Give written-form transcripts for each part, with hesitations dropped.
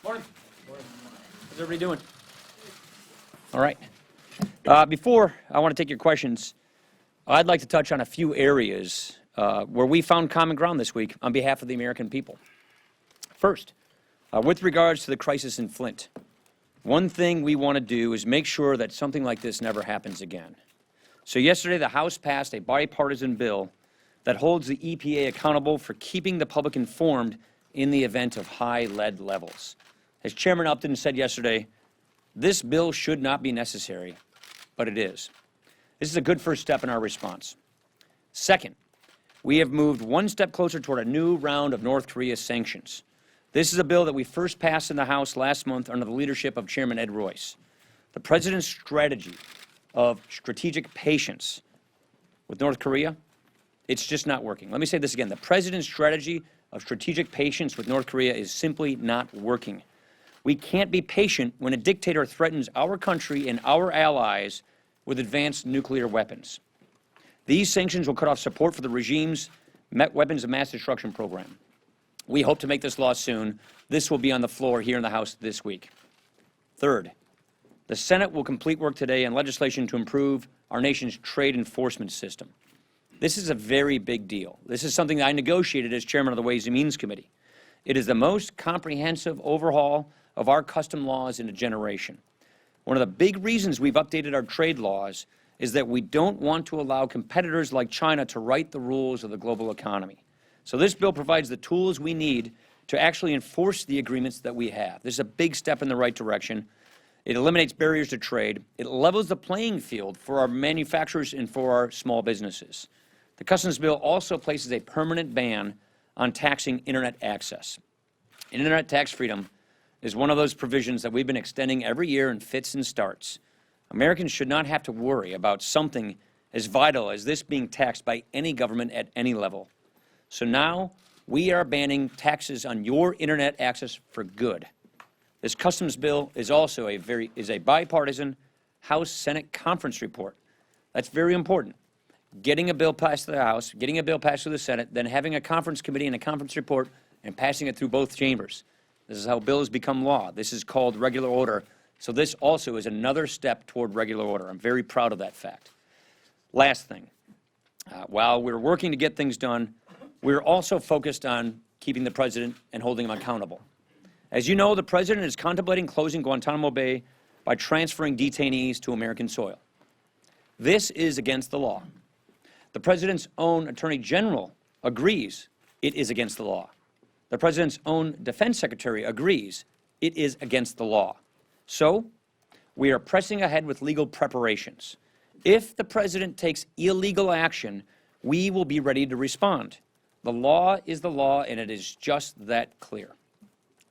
Morning. How's everybody doing? All right. Before I want to take your questions, I'd like to touch on a few areas where we found common ground this week on behalf of the American people. First, with regards to the crisis in Flint, one thing we want to do is make sure that something like this never happens again. So yesterday, the House passed a bipartisan bill that holds the EPA accountable for keeping the public informed in the event of high lead levels. As Chairman Upton said yesterday, this bill should not be necessary, but it is. This is a good first step in our response. Second, we have moved one step closer toward a new round of North Korea sanctions. This is a bill that we first passed in the House last month under the leadership of Chairman Ed Royce. The President's strategy of strategic patience with North Korea, it's just not working. Let me say this again. The President's strategy of strategic patience with North Korea is simply not working. We can't be patient when a dictator threatens our country and our allies with advanced nuclear weapons. These sanctions will cut off support for the regime's weapons of mass destruction program. We hope to make this law soon. This will be on the floor here in the House this week. Third, the Senate will complete work today on legislation to improve our nation's trade enforcement system. This is a very big deal. This is something that I negotiated as chairman of the Ways and Means Committee. It is the most comprehensive overhaul of our custom laws in a generation. One of the big reasons we've updated our trade laws is that we don't want to allow competitors like China to write the rules of the global economy. So this bill provides the tools we need to actually enforce the agreements that we have. This is a big step in the right direction. It eliminates barriers to trade. It levels the playing field for our manufacturers and for our small businesses. The Customs bill also places a permanent ban on taxing Internet access. Internet tax freedom is one of those provisions that we've been extending every year in fits and starts. Americans should not have to worry about something as vital as this being taxed by any government at any level. So now we are banning taxes on your Internet access for good. This Customs bill is also a bipartisan House-Senate conference report. That's very important. Getting a bill passed to the House, getting a bill passed to the Senate, then having a conference committee and a conference report and passing it through both chambers. This is how bills become law. This is called regular order. So this also is another step toward regular order. I'm very proud of that fact. Last thing, while we're working to get things done, we're also focused on keeping the President and holding him accountable. As you know, the President is contemplating closing Guantanamo Bay by transferring detainees to American soil. This is against the law. The President's own Attorney General agrees it is against the law. The President's own Defense Secretary agrees it is against the law. So, we are pressing ahead with legal preparations. If the President takes illegal action, we will be ready to respond. The law is the law, and it is just that clear.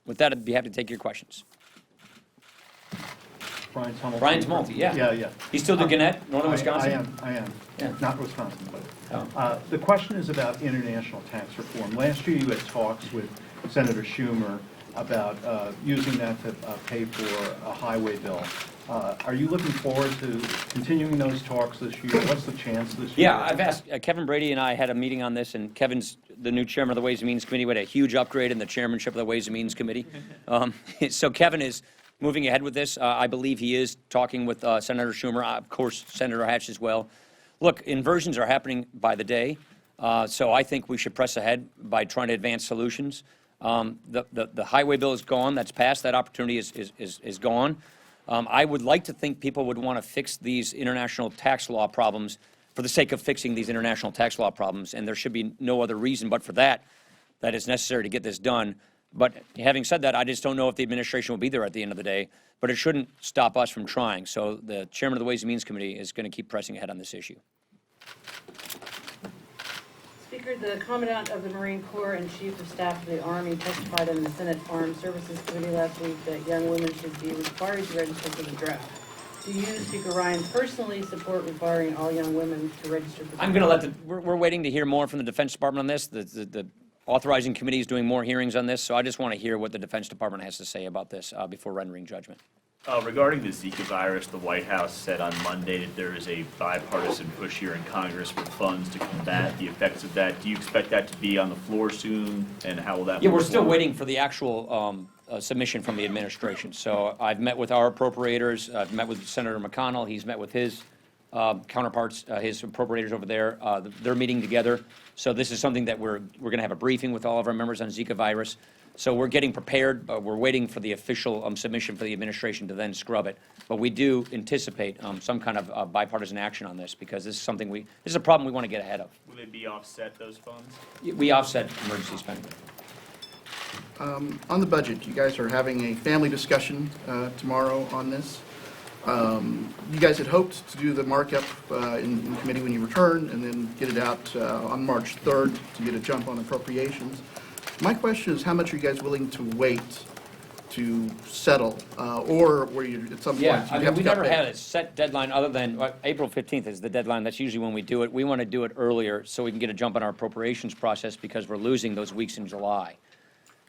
With that, I'd be happy to take your questions. Brian Tumulty. Brian Tumulty, yeah. Yeah. He's still the Gannett, northern Wisconsin? I am. Yeah. Not Wisconsin, but the question is about international tax reform. Last year you had talks with Senator Schumer about using that to pay for a highway bill. Are you looking forward to continuing those talks this year? What's the chance this year? Yeah, I've asked, Kevin Brady and I had a meeting on this, and Kevin's the new chairman of the Ways and Means Committee. We had a huge upgrade in the chairmanship of the Ways and Means Committee. So Kevin is moving ahead with this. I believe he is talking with Senator Schumer, of course, Senator Hatch as well. Look, inversions are happening by the day, so I think we should press ahead by trying to advance solutions. The highway bill is gone. That's passed. That opportunity is gone. I would like to think people would want to fix these international tax law problems for the sake of fixing these international tax law problems, and there should be no other reason but for that it's necessary to get this done. But having said that, I just don't know if the administration will be there at the end of the day, but it shouldn't stop us from trying. So the chairman of the Ways and Means Committee is going to keep pressing ahead on this issue. Speaker, the Commandant of the Marine Corps and Chief of Staff of the Army testified in the Senate Armed Services Committee last week that young women should be required to register for the draft. Do you, Speaker Ryan, personally support requiring all young women to register for the draft? I'm going to let we're waiting to hear more from the Defense Department on this. The authorizing committee is doing more hearings on this, so I just want to hear what the Defense Department has to say about this before rendering judgment. Regarding the Zika virus, the White House said on Monday that there is a bipartisan push here in Congress for funds to combat the effects of that. Do you expect that to be on the floor soon, and how will that? Yeah, we're move still forward? waiting for the actual submission from the administration. So I've met with our appropriators, I've met with Senator McConnell, he's met with his counterparts, his appropriators over there. They're meeting together. So this is something that we're going to have a briefing with all of our members on Zika virus. So we're getting prepared. We're waiting for the official submission for the administration to then scrub it. But we do anticipate some kind of bipartisan action on this, because this is something this is a problem we want to get ahead of. Will they be offset, those funds? We offset emergency spending. On the budget, you guys are having a family discussion tomorrow on this. You guys had hoped to do the markup in committee when you return, and then get it out on March 3rd to get a jump on appropriations. My question is, how much are you guys willing to wait to settle, or were you at some point? Yeah, I you mean, have we to cut never had bait? a set deadline other than April 15th is the deadline. That's usually when we do it. We want to do it earlier so we can get a jump on our appropriations process, because we're losing those weeks in July.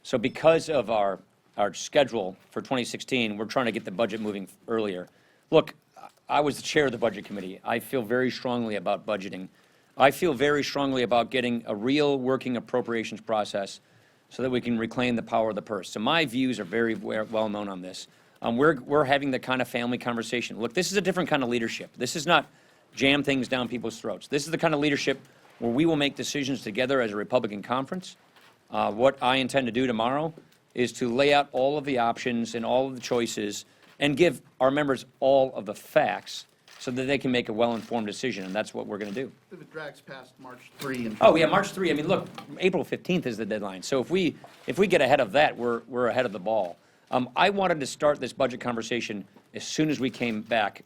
So because of our schedule for 2016, we're trying to get the budget moving earlier. Look, I was the chair of the Budget Committee. I feel very strongly about budgeting. I feel very strongly about getting a real working appropriations process so that we can reclaim the power of the purse. So my views are very well known on this. We're having the kind of family conversation. Look, this is a different kind of leadership. This is not jam things down people's throats. This is the kind of leadership where we will make decisions together as a Republican conference. What I intend to do tomorrow is to lay out all of the options and all of the choices and give our members all of the facts so that they can make a well-informed decision, and that's what we're going to do. If it drags past March 3 and. Oh, yeah, March 3. I mean, look, April 15th is the deadline. So if we get ahead of that, we're ahead of the ball. I wanted to start this budget conversation as soon as we came back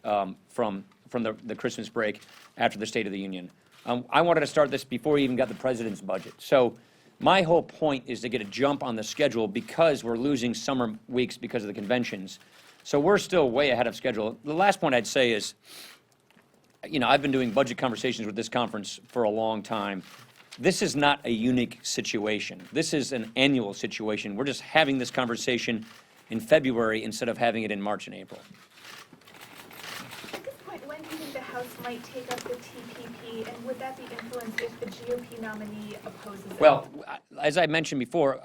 from the Christmas break after the State of the Union. I wanted to start this before we even got the president's budget. So my whole point is to get a jump on the schedule, because we're losing summer weeks because of the conventions. So we're still way ahead of schedule. The last point I'd say is, you know, I've been doing budget conversations with this conference for a long time. This is not a unique situation. This is an annual situation. We're just having this conversation in February instead of having it in March and April. At this point, when do you think the House might take up the TPP, and would that be influenced if the GOP nominee opposes it? Well, as I mentioned before,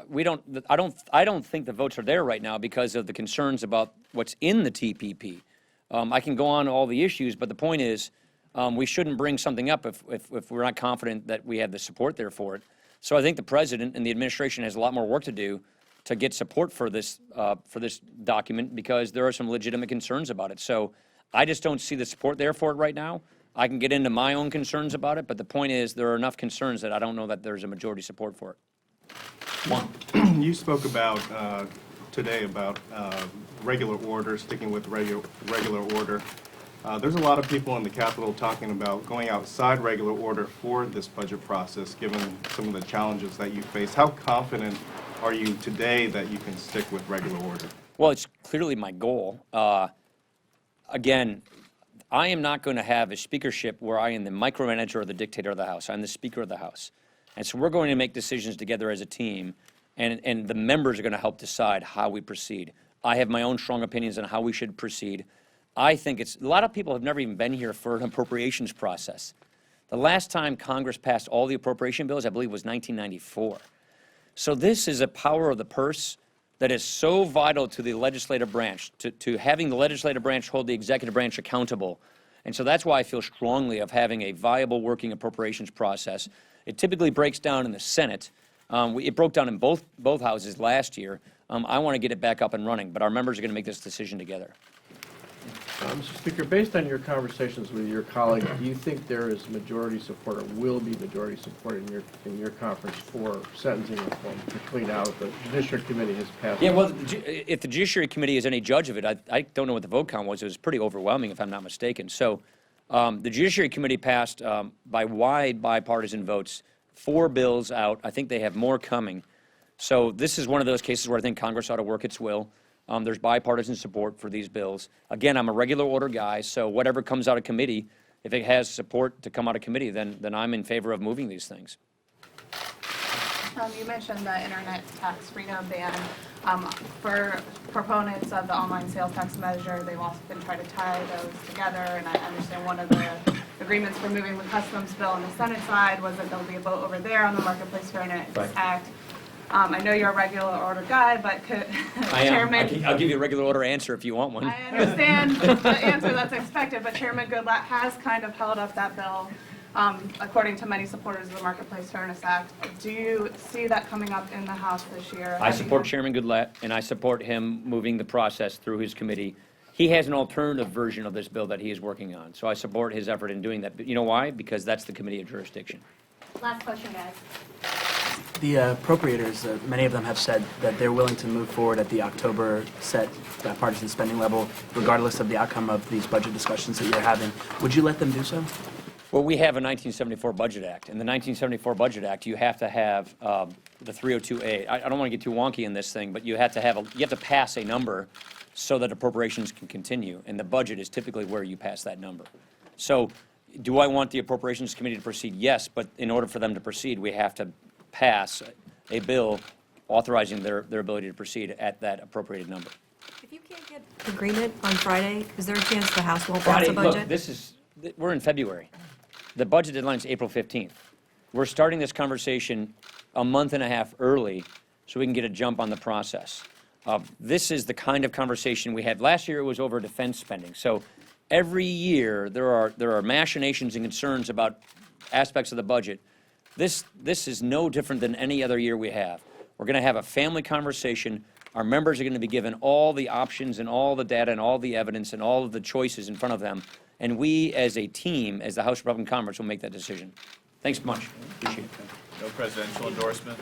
I don't think the votes are there right now because of the concerns about what's in the TPP. I can go on all the issues, but the point is, we shouldn't bring something up if we're not confident that we have the support there for it. So I think the president and the administration has a lot more work to do to get support for this document, because there are some legitimate concerns about it. So I just don't see the support there for it right now. I can get into my own concerns about it, but the point is, there are enough concerns that I don't know that there's a majority support for it. One. You spoke about today about regular order, sticking with regular order. There's a lot of people in the Capitol talking about going outside regular order for this budget process, given some of the challenges that you face. How confident are you today that you can stick with regular order? Well, it's clearly my goal. Again, I am not going to have a speakership where I am the micromanager or the dictator of the House. I'm the Speaker of the House. And so we're going to make decisions together as a team, and the members are going to help decide how we proceed. I have my own strong opinions on how we should proceed. I think a lot of people have never even been here for an appropriations process. The last time Congress passed all the appropriation bills, I believe, was 1994. So this is a power of the purse that is so vital to the legislative branch, to having the legislative branch hold the executive branch accountable. And so that's why I feel strongly of having a viable working appropriations process. It typically breaks down in the Senate. It broke down in both houses last year. I want to get it back up and running, but our members are going to make this decision together. Mr. Speaker, based on your conversations with your colleague, do you think there is majority support, or will be majority support in your conference for sentencing reform to clean out what the Judiciary Committee has passed? Yeah, well, if the Judiciary Committee is any judge of it, I don't know what the vote count was. It was pretty overwhelming, if I'm not mistaken. So the Judiciary Committee passed by wide bipartisan votes 4 bills out. I think they have more coming. So this is one of those cases where I think Congress ought to work its will. There's bipartisan support for these bills. Again, I'm a regular order guy, so whatever comes out of committee, if it has support to come out of committee, then I'm in favor of moving these things. You mentioned the internet tax freedom ban. For proponents of the online sales tax measure, they've often tried to tie those together, and I understand one of the agreements for moving the customs bill on the Senate side was that there'll be a vote over there on the Marketplace Fairness Right. Act. I know you're a regular order guy, but could I am. Chairman... I'll give you a regular order answer if you want one. I understand the answer that's expected, but Chairman Goodlatte has kind of held up that bill, according to many supporters of the Marketplace Fairness Act. Do you see that coming up in the House this year? I support Chairman Goodlatte, and I support him moving the process through his committee. He has an alternative version of this bill that he is working on, so I support his effort in doing that. But you know why? Because that's the committee of jurisdiction. Last question, guys. The appropriators, many of them have said that they're willing to move forward at the October set bipartisan spending level, regardless of the outcome of these budget discussions that you're having. Would you let them do so? Well, we have a 1974 Budget Act. In the 1974 Budget Act, you have to have the 302A. I don't want to get too wonky in this thing, but you have to pass a number so that appropriations can continue, and the budget is typically where you pass that number. So, do I want the Appropriations Committee to proceed? Yes, but in order for them to proceed, we have to pass a bill authorizing their ability to proceed at that appropriated number. If you can't get agreement on Friday, is there a chance the House won't pass Friday, a budget? look, we're in February. The budget deadline is April 15th. We're starting this conversation a month and a half early so we can get a jump on the process. This is the kind of conversation we had. Last year it was over defense spending. So every year there are machinations and concerns about aspects of the budget. This is no different than any other year we have. We're going to have a family conversation. Our members are going to be given all the options and all the data and all the evidence and all of the choices in front of them. And we, as a team, as the House Republican Conference, will make that decision. Thanks much. Appreciate it. No presidential endorsement?